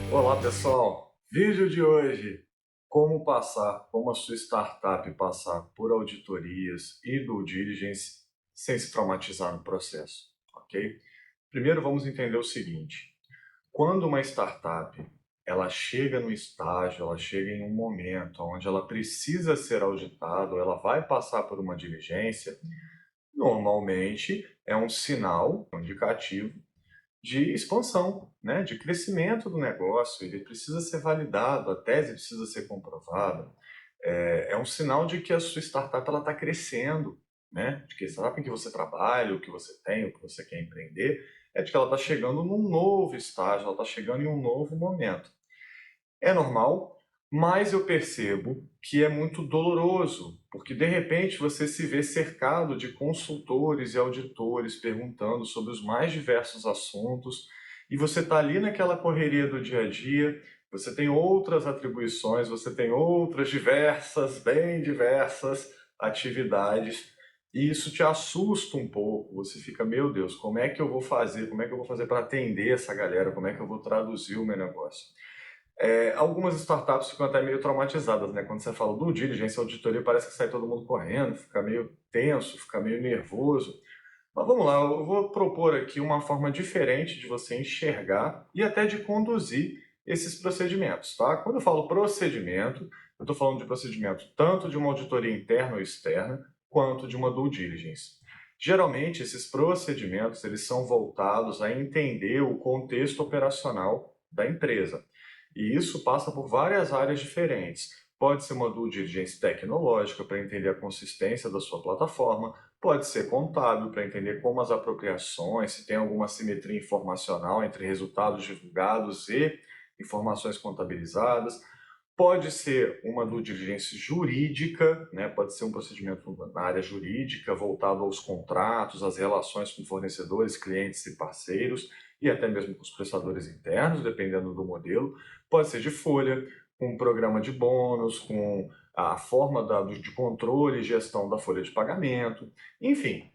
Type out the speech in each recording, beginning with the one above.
Olá pessoal, vídeo de hoje, como a sua startup passar por auditorias e due diligence sem se traumatizar no processo, ok? Primeiro vamos entender o seguinte, quando uma startup ela chega no estágio, ela chega em um momento onde ela precisa ser auditada, ou ela vai passar por uma diligência, normalmente é um sinal, um indicativo de expansão, né, de crescimento do negócio, ele precisa ser validado, a tese precisa ser comprovada. É um sinal de que a sua startup está crescendo, né, de que a startup em que você trabalha, o que você tem, o que você quer empreender, é de que ela está chegando num novo estágio, ela está chegando em um novo momento. É normal, mas eu percebo que é muito doloroso, porque de repente você se vê cercado de consultores e auditores perguntando sobre os mais diversos assuntos, e você está ali naquela correria do dia a dia, você tem outras atribuições, você tem outras diversas, bem diversas atividades, e isso te assusta um pouco, você fica, meu Deus, como é que eu vou fazer? Como é que eu vou fazer para atender essa galera? Como é que eu vou traduzir o meu negócio? Algumas startups ficam até meio traumatizadas, né? Quando você fala do diligência, auditoria, parece que sai todo mundo correndo, fica meio tenso, fica meio nervoso. Mas vamos lá, eu vou propor aqui uma forma diferente de você enxergar e até de conduzir esses procedimentos, tá? Quando eu falo procedimento, eu estou falando de procedimento tanto de uma auditoria interna ou externa, quanto de uma due diligence. Geralmente, esses procedimentos eles são voltados a entender o contexto operacional da empresa. E isso passa por várias áreas diferentes. Pode ser uma due diligence tecnológica para entender a consistência da sua plataforma, pode ser contábil para entender como as apropriações, se tem alguma simetria informacional entre resultados divulgados e informações contabilizadas. Pode ser uma due diligence jurídica, né? Pode ser um procedimento na área jurídica voltado aos contratos, às relações com fornecedores, clientes e parceiros, e até mesmo com os prestadores internos, dependendo do modelo. Pode ser de folha, com um programa de bônus, com a forma de controle e gestão da folha de pagamento. Enfim,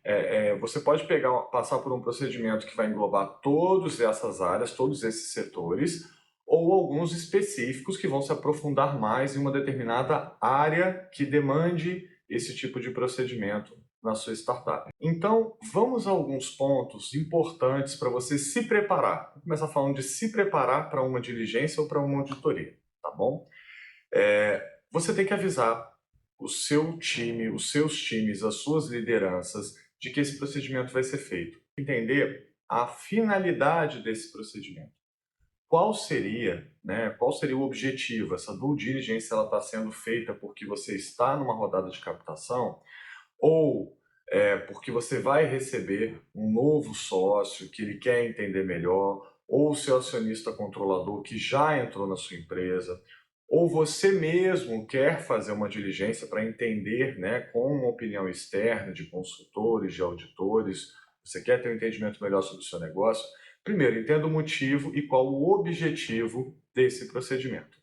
você pode passar por um procedimento que vai englobar todas essas áreas, todos esses setores, ou alguns específicos que vão se aprofundar mais em uma determinada área que demande esse tipo de procedimento na sua startup. Então, vamos a alguns pontos importantes para você se preparar. Vou começar falando de se preparar para uma diligência ou para uma auditoria, tá bom? Você tem que avisar o seu time, os seus times, as suas lideranças de que esse procedimento vai ser feito. Entender a finalidade desse procedimento. Qual seria o objetivo? Essa due diligence ela está sendo feita porque você está numa rodada de captação ou porque você vai receber um novo sócio que ele quer entender melhor, ou o seu acionista controlador que já entrou na sua empresa, ou você mesmo quer fazer uma diligência para entender, né, com uma opinião externa de consultores, de auditores, você quer ter um entendimento melhor sobre o seu negócio. Primeiro, entenda o motivo e qual o objetivo desse procedimento.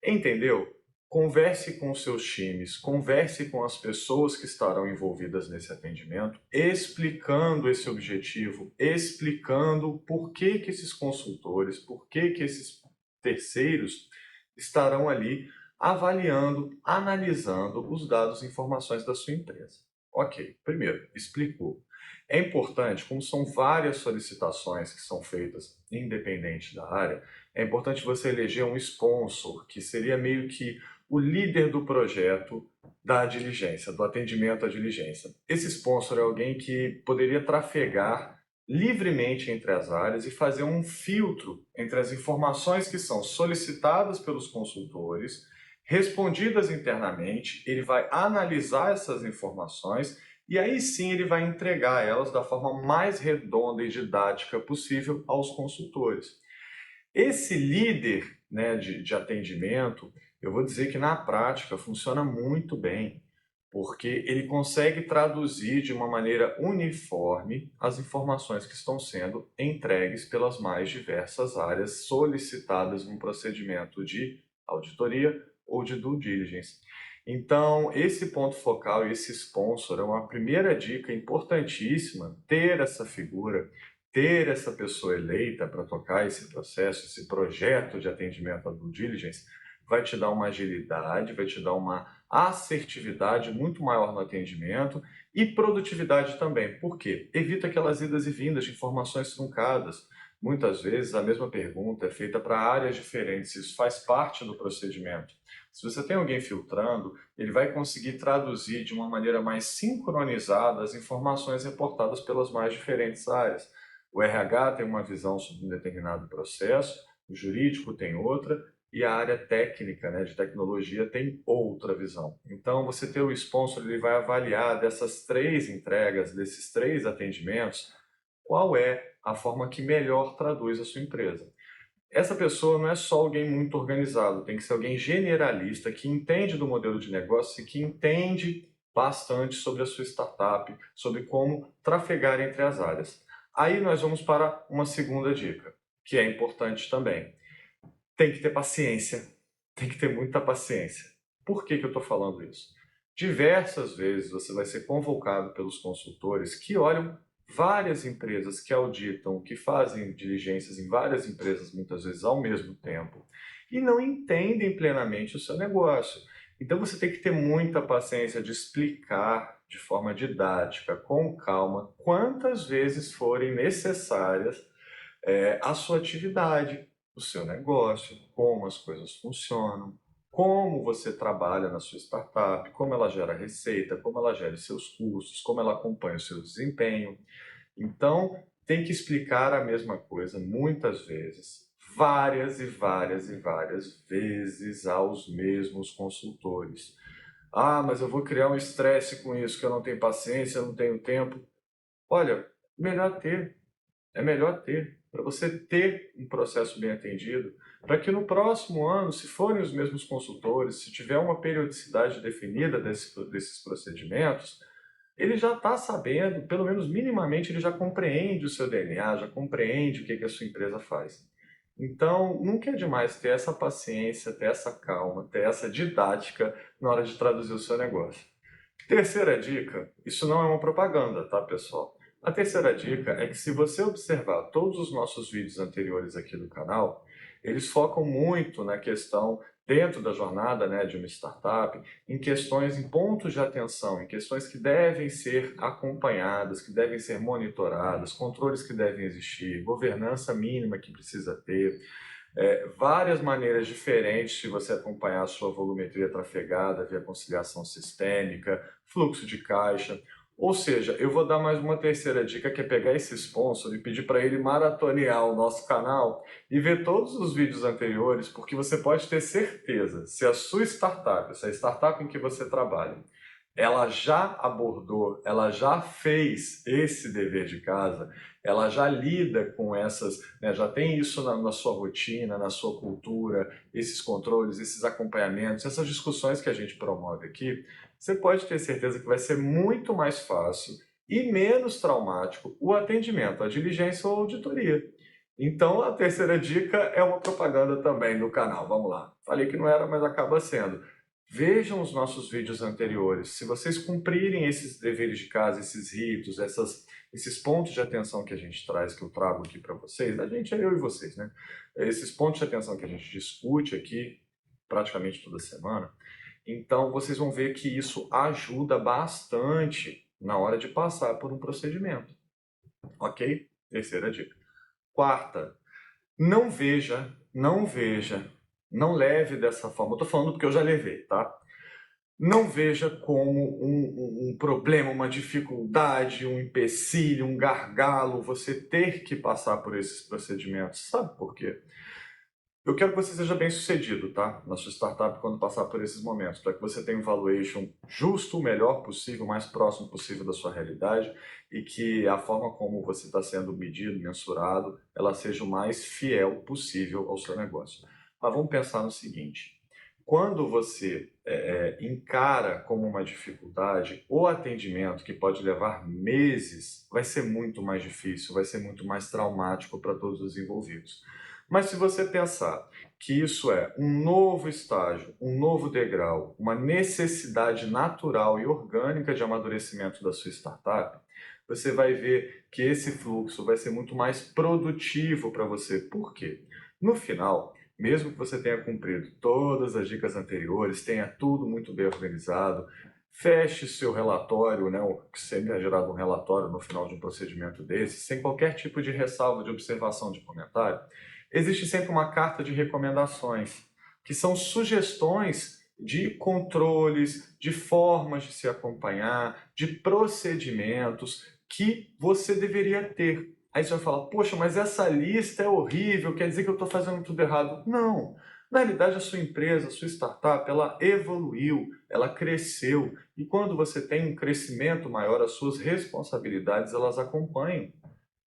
Entendeu? Converse com os seus times, converse com as pessoas que estarão envolvidas nesse atendimento, explicando esse objetivo, explicando por que esses consultores, por que esses terceiros estarão ali avaliando, analisando os dados e informações da sua empresa. Ok, primeiro, explicou. É importante, como são várias solicitações que são feitas independente da área, é importante você eleger um sponsor, que seria meio que o líder do projeto da diligência, do atendimento à diligência. Esse sponsor é alguém que poderia trafegar livremente entre as áreas e fazer um filtro entre as informações que são solicitadas pelos consultores, respondidas internamente, ele vai analisar essas informações e aí sim ele vai entregar elas da forma mais redonda e didática possível aos consultores. Esse líder, né, de atendimento, eu vou dizer que na prática funciona muito bem, porque ele consegue traduzir de uma maneira uniforme as informações que estão sendo entregues pelas mais diversas áreas solicitadas num procedimento de auditoria ou de due diligence. Então, esse ponto focal, esse sponsor, é uma primeira dica importantíssima, ter essa figura, ter essa pessoa eleita para tocar esse processo, esse projeto de atendimento à due diligence, vai te dar uma agilidade, vai te dar uma assertividade muito maior no atendimento e produtividade também. Por quê? Evita aquelas idas e vindas de informações truncadas. Muitas vezes a mesma pergunta é feita para áreas diferentes, isso faz parte do procedimento. Se você tem alguém filtrando, ele vai conseguir traduzir de uma maneira mais sincronizada as informações reportadas pelas mais diferentes áreas. O RH tem uma visão sobre um determinado processo, o jurídico tem outra, e a área técnica, né, de tecnologia, tem outra visão. Então, você ter o sponsor, ele vai avaliar dessas 3 entregas, desses 3 atendimentos, qual é a forma que melhor traduz a sua empresa. Essa pessoa não é só alguém muito organizado, tem que ser alguém generalista, que entende do modelo de negócio e que entende bastante sobre a sua startup, sobre como trafegar entre as áreas. Aí nós vamos para uma segunda dica, que é importante também. Tem que ter paciência, tem que ter muita paciência. Por que eu estou falando isso? Diversas vezes você vai ser convocado pelos consultores que olham várias empresas, que auditam, que fazem diligências em várias empresas, muitas vezes ao mesmo tempo, e não entendem plenamente o seu negócio. Então você tem que ter muita paciência de explicar de forma didática, com calma, quantas vezes forem necessárias a sua atividade, o seu negócio, como as coisas funcionam, como você trabalha na sua startup, como ela gera receita, como ela gera seus custos, como ela acompanha o seu desempenho. Então, tem que explicar a mesma coisa muitas vezes, várias e várias e várias vezes aos mesmos consultores. Ah, mas eu vou criar um estresse com isso, que eu não tenho paciência, eu não tenho tempo. Olha, melhor ter. É melhor ter, para você ter um processo bem atendido, para que no próximo ano, se forem os mesmos consultores, se tiver uma periodicidade definida desses procedimentos, ele já está sabendo, pelo menos minimamente, ele já compreende o seu DNA, já compreende o que a sua empresa faz. Então, nunca é demais ter essa paciência, ter essa calma, ter essa didática na hora de traduzir o seu negócio. Terceira dica, isso não é uma propaganda, tá, pessoal? A terceira dica é que se você observar todos os nossos vídeos anteriores aqui do canal, eles focam muito na questão, dentro da jornada, né, de uma startup, em questões, em pontos de atenção, em questões que devem ser acompanhadas, que devem ser monitoradas, controles que devem existir, governança mínima que precisa ter, várias maneiras diferentes de você acompanhar a sua volumetria trafegada via conciliação sistêmica, fluxo de caixa. Ou seja, eu vou dar mais uma terceira dica, que é pegar esse sponsor e pedir para ele maratonear o nosso canal e ver todos os vídeos anteriores, porque você pode ter certeza, se a sua startup, se a startup em que você trabalha, ela já abordou, ela já fez esse dever de casa, ela já lida com essas, né, já tem isso na sua rotina, na sua cultura, esses controles, esses acompanhamentos, essas discussões que a gente promove aqui, você pode ter certeza que vai ser muito mais fácil e menos traumático o atendimento, a diligência ou a auditoria. Então, a terceira dica é uma propaganda também do canal. Vamos lá. Falei que não era, mas acaba sendo. Vejam os nossos vídeos anteriores. Se vocês cumprirem esses deveres de casa, esses ritos, esses pontos de atenção que a gente traz, que eu trago aqui para vocês, a gente é eu e vocês, né? Esses pontos de atenção que a gente discute aqui praticamente toda semana, então vocês vão ver que isso ajuda bastante na hora de passar por um procedimento, ok? Terceira dica. Quarta, não veja, não leve dessa forma. Eu tô falando porque eu já levei, tá? Não veja como um problema, uma dificuldade, um empecilho, um gargalo, você ter que passar por esses procedimentos. Sabe por quê? Eu quero que você seja bem sucedido, tá? Na sua startup quando passar por esses momentos, para que você tenha um valuation justo, o melhor possível, o mais próximo possível da sua realidade e que a forma como você está sendo medido, mensurado, ela seja o mais fiel possível ao seu negócio. Mas vamos pensar no seguinte, quando você encara como uma dificuldade o atendimento, que pode levar meses, vai ser muito mais difícil, vai ser muito mais traumático para todos os envolvidos. Mas se você pensar que isso é um novo estágio, um novo degrau, uma necessidade natural e orgânica de amadurecimento da sua startup, você vai ver que esse fluxo vai ser muito mais produtivo para você. Por quê? No final, mesmo que você tenha cumprido todas as dicas anteriores, tenha tudo muito bem organizado, feche seu relatório, né, que sempre é gerado um relatório no final de um procedimento desse, sem qualquer tipo de ressalva, de observação, de comentário, existe sempre uma carta de recomendações, que são sugestões de controles, de formas de se acompanhar, de procedimentos que você deveria ter. Aí você vai falar, poxa, mas essa lista é horrível, quer dizer que eu estou fazendo tudo errado. Não. Na realidade, a sua empresa, a sua startup, ela evoluiu, ela cresceu. E quando você tem um crescimento maior, as suas responsabilidades, elas acompanham,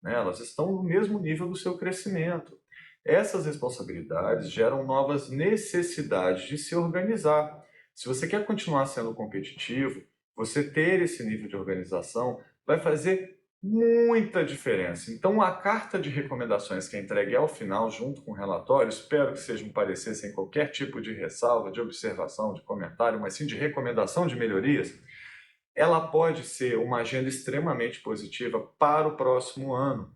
né? Elas estão no mesmo nível do seu crescimento. Essas responsabilidades geram novas necessidades de se organizar. Se você quer continuar sendo competitivo, você ter esse nível de organização vai fazer muita diferença. Então, a carta de recomendações que é entregue ao final, junto com o relatório, espero que seja um parecer sem qualquer tipo de ressalva, de observação, de comentário, mas sim de recomendação de melhorias, ela pode ser uma agenda extremamente positiva para o próximo ano.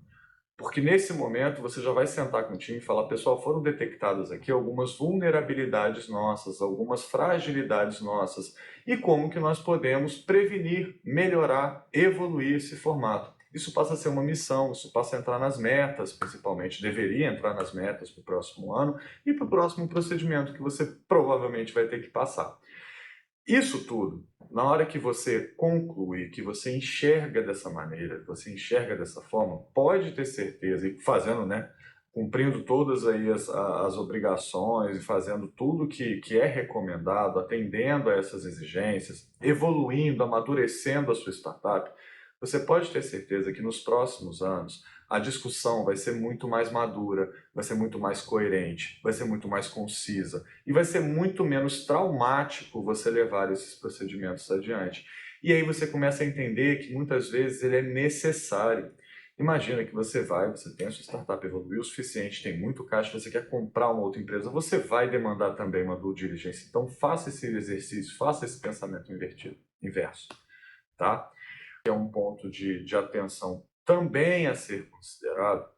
Porque nesse momento você já vai sentar com o time e falar, pessoal, foram detectadas aqui algumas vulnerabilidades nossas, algumas fragilidades nossas, e como que nós podemos prevenir, melhorar, evoluir esse formato. Isso passa a ser uma missão, isso passa a entrar nas metas, principalmente, deveria entrar nas metas para o próximo ano e para o próximo procedimento que você provavelmente vai ter que passar. Isso tudo, na hora que você conclui, que você enxerga dessa maneira, que você enxerga dessa forma, pode ter certeza, e fazendo, né, cumprindo todas aí as obrigações e fazendo tudo que é recomendado, atendendo a essas exigências, evoluindo, amadurecendo a sua startup, você pode ter certeza que nos próximos anos a discussão vai ser muito mais madura, vai ser muito mais coerente, vai ser muito mais concisa e vai ser muito menos traumático você levar esses procedimentos adiante. E aí você começa a entender que muitas vezes ele é necessário. Imagina que você tem a sua startup evoluiu o suficiente, tem muito caixa, você quer comprar uma outra empresa, você vai demandar também uma due diligence. Então faça esse exercício, faça esse pensamento inverso, tá? É um ponto de atenção também a ser considerado,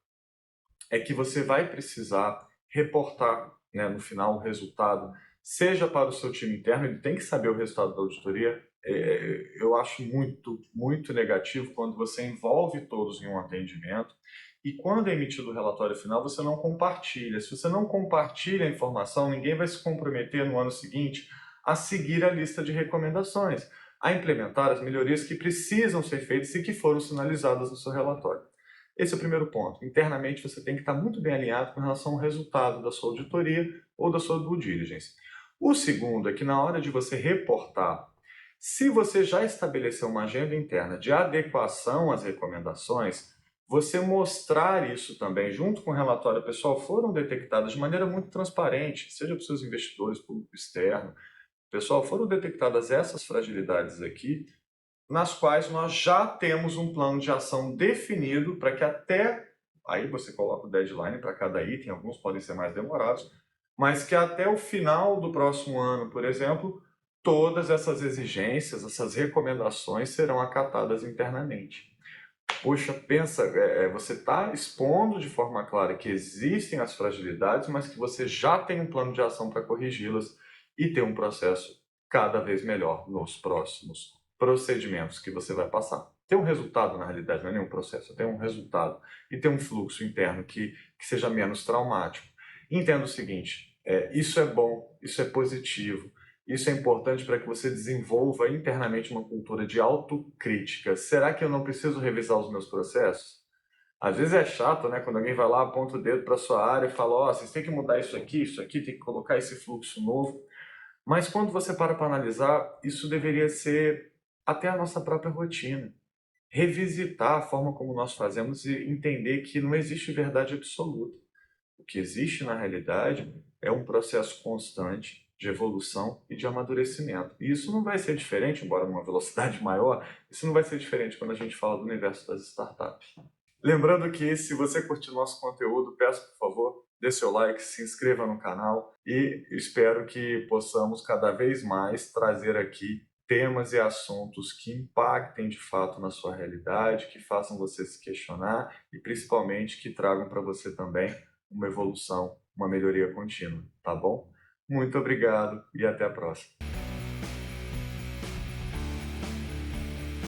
é que você vai precisar reportar, né, no final o resultado, seja para o seu time interno, ele tem que saber o resultado da auditoria. Eu acho muito negativo quando você envolve todos em um atendimento e quando é emitido o relatório final, você não compartilha. Se você não compartilha a informação, ninguém vai se comprometer no ano seguinte a seguir a lista de recomendações, a implementar as melhorias que precisam ser feitas e que foram sinalizadas no seu relatório. Esse é o primeiro ponto. Internamente, você tem que estar muito bem alinhado com relação ao resultado da sua auditoria ou da sua due diligence. O segundo é que na hora de você reportar, se você já estabeleceu uma agenda interna de adequação às recomendações, você mostrar isso também junto com o relatório pessoal foram detectadas de maneira muito transparente, seja para os seus investidores, público externo. Pessoal, foram detectadas essas fragilidades aqui, nas quais nós já temos um plano de ação definido para que até, aí você coloca o deadline para cada item, alguns podem ser mais demorados, mas que até o final do próximo ano, por exemplo, todas essas exigências, essas recomendações serão acatadas internamente. Poxa, pensa, você está expondo de forma clara que existem as fragilidades, mas que você já tem um plano de ação para corrigi-las e ter um processo cada vez melhor nos próximos procedimentos que você vai passar. Ter um resultado, na realidade, não é nenhum processo, ter um resultado e ter um fluxo interno que seja menos traumático. Entenda o seguinte, isso é bom, isso é positivo, isso é importante para que você desenvolva internamente uma cultura de autocrítica. Será que eu não preciso revisar os meus processos? Às vezes é chato, né? Quando alguém vai lá, aponta o dedo para a sua área e fala, ó, vocês têm que mudar isso aqui, tem que colocar esse fluxo novo. Mas quando você para analisar, isso deveria ser até a nossa própria rotina. Revisitar a forma como nós fazemos e entender que não existe verdade absoluta. O que existe na realidade é um processo constante de evolução e de amadurecimento. E isso não vai ser diferente, embora numa velocidade maior, isso não vai ser diferente quando a gente fala do universo das startups. Lembrando que se você curtiu nosso conteúdo, peço por favor, dê seu like, se inscreva no canal e espero que possamos cada vez mais trazer aqui temas e assuntos que impactem de fato na sua realidade, que façam você se questionar e principalmente que tragam para você também uma evolução, uma melhoria contínua, tá bom? Muito obrigado e até a próxima.